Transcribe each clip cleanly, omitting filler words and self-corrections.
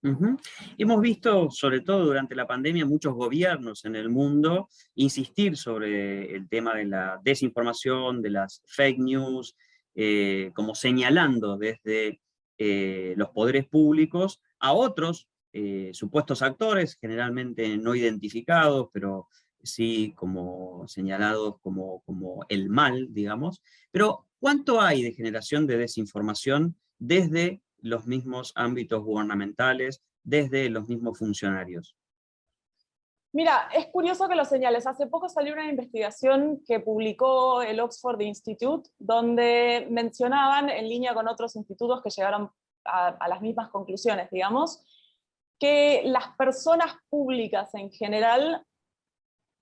Ujú. Hemos visto, sobre todo durante la pandemia, muchos gobiernos en el mundo insistir sobre el tema de la desinformación, de las fake news, como señalando desde los poderes públicos a otros supuestos actores, generalmente no identificados, pero sí como señalados como el mal, digamos. Pero, ¿cuánto hay de generación de desinformación desde los mismos ámbitos gubernamentales, desde los mismos funcionarios? Mira, es curioso que lo señales. Hace poco salió una investigación que publicó el Oxford Institute, donde mencionaban, en línea con otros institutos que llegaron a las mismas conclusiones, digamos, que las personas públicas en general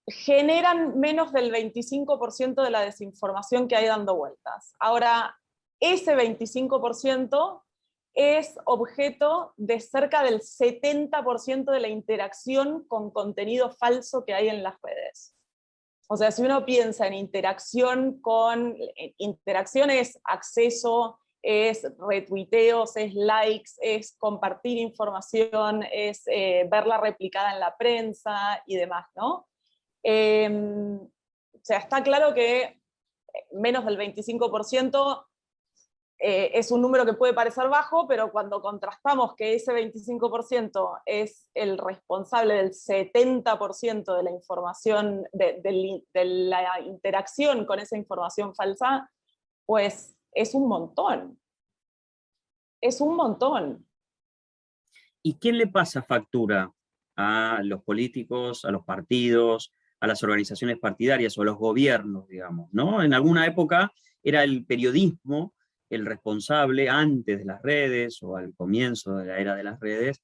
generan menos del 25% de la desinformación que hay dando vueltas. Ahora, ese 25% es objeto de cerca del 70% de la interacción con contenido falso que hay en las redes. O sea, si uno piensa en interacción es acceso, es retuiteos, es likes, es compartir información, es verla replicada en la prensa y demás, ¿no? O sea, está claro que menos del 25% es un número que puede parecer bajo, pero cuando contrastamos que ese 25% es el responsable del 70% de la información, de la interacción con esa información falsa, pues es un montón. Es un montón. ¿Y quién le pasa factura a los políticos, a los partidos, a las organizaciones partidarias o a los gobiernos, digamos, ¿no? En alguna época era el periodismo el responsable, antes de las redes o al comienzo de la era de las redes,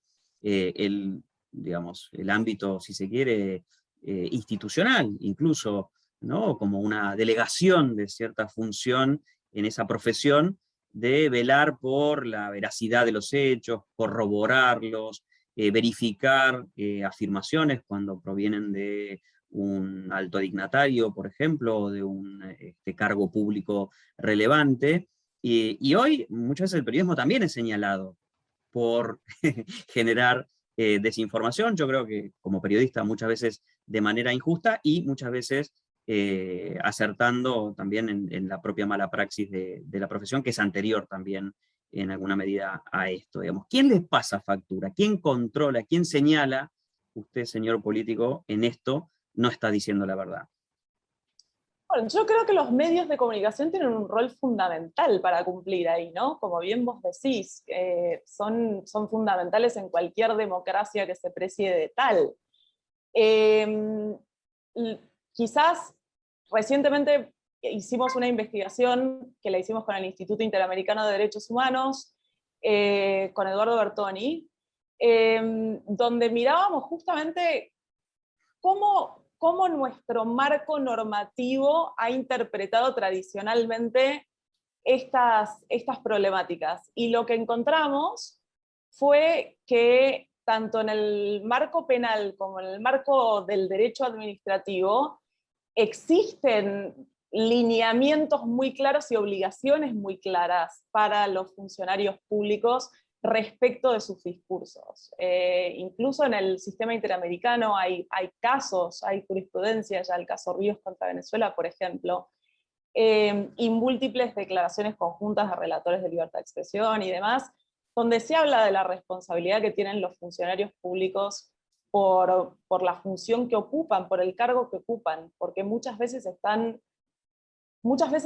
digamos, el ámbito, si se quiere, institucional, incluso, ¿no? Como una delegación de cierta función en esa profesión, de velar por la veracidad de los hechos, corroborarlos, verificar afirmaciones cuando provienen de un alto dignatario, por ejemplo, o de un cargo público relevante. Y hoy muchas veces el periodismo también es señalado por generar desinformación. Yo creo que como periodista muchas veces de manera injusta y muchas veces acertando también en la propia mala praxis de la profesión, que es anterior también en alguna medida a esto. Digamos. ¿Quién les pasa factura? ¿Quién controla? ¿Quién señala? Usted, señor político, en esto no está diciendo la verdad. Bueno, yo creo que los medios de comunicación tienen un rol fundamental para cumplir ahí, ¿no? Como bien vos decís, son fundamentales en cualquier democracia que se precie de tal. Eh, Quizás recientemente hicimos una investigación que la hicimos con el Instituto Interamericano de Derechos Humanos, con Eduardo Bertoni, donde mirábamos justamente cómo nuestro marco normativo ha interpretado tradicionalmente estas problemáticas. Y lo que encontramos fue que tanto en el marco penal como en el marco del derecho administrativo existen lineamientos muy claros y obligaciones muy claras para los funcionarios públicos respecto de sus discursos. Incluso en el sistema interamericano hay casos, hay jurisprudencia, ya el caso Ríos contra Venezuela, por ejemplo, y múltiples declaraciones conjuntas de relatores de libertad de expresión y demás, donde se habla de la responsabilidad que tienen los funcionarios públicos por la función que ocupan, por el cargo que ocupan, porque muchas veces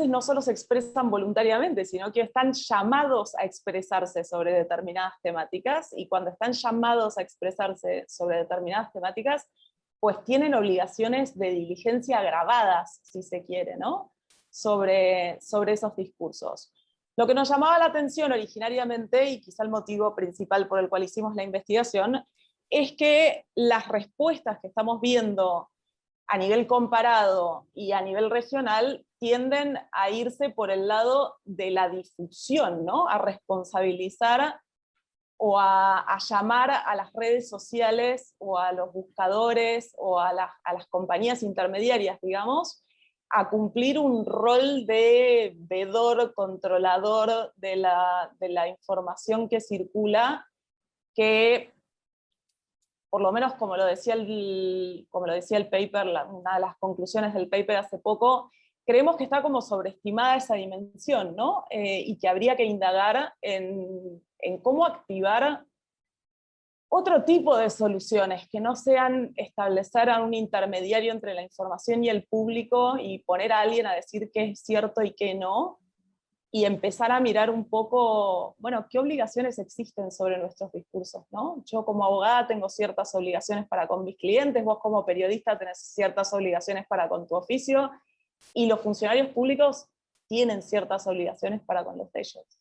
no solo se expresan voluntariamente, sino que están llamados a expresarse sobre determinadas temáticas, y cuando están llamados a expresarse sobre determinadas temáticas, pues tienen obligaciones de diligencia agravadas, si se quiere, ¿no? Sobre esos discursos. Lo que nos llamaba la atención originariamente, y quizá el motivo principal por el cual hicimos la investigación, es que las respuestas que estamos viendo a nivel comparado y a nivel regional tienden a irse por el lado de la difusión, ¿no? A responsabilizar o a llamar a las redes sociales o a los buscadores o a las compañías intermediarias, digamos, a cumplir un rol de vedor, controlador de la información que circula, que por lo menos como lo decía el paper, una de las conclusiones del paper hace poco, creemos que está como sobreestimada esa dimensión, ¿no? Y que habría que indagar en cómo activar otro tipo de soluciones, que no sean establecer a un intermediario entre la información y el público y poner a alguien a decir qué es cierto y qué no, y empezar a mirar un poco, bueno, qué obligaciones existen sobre nuestros discursos, ¿no? Yo como abogada tengo ciertas obligaciones para con mis clientes, vos como periodista tenés ciertas obligaciones para con tu oficio, y los funcionarios públicos tienen ciertas obligaciones para con los de ellos.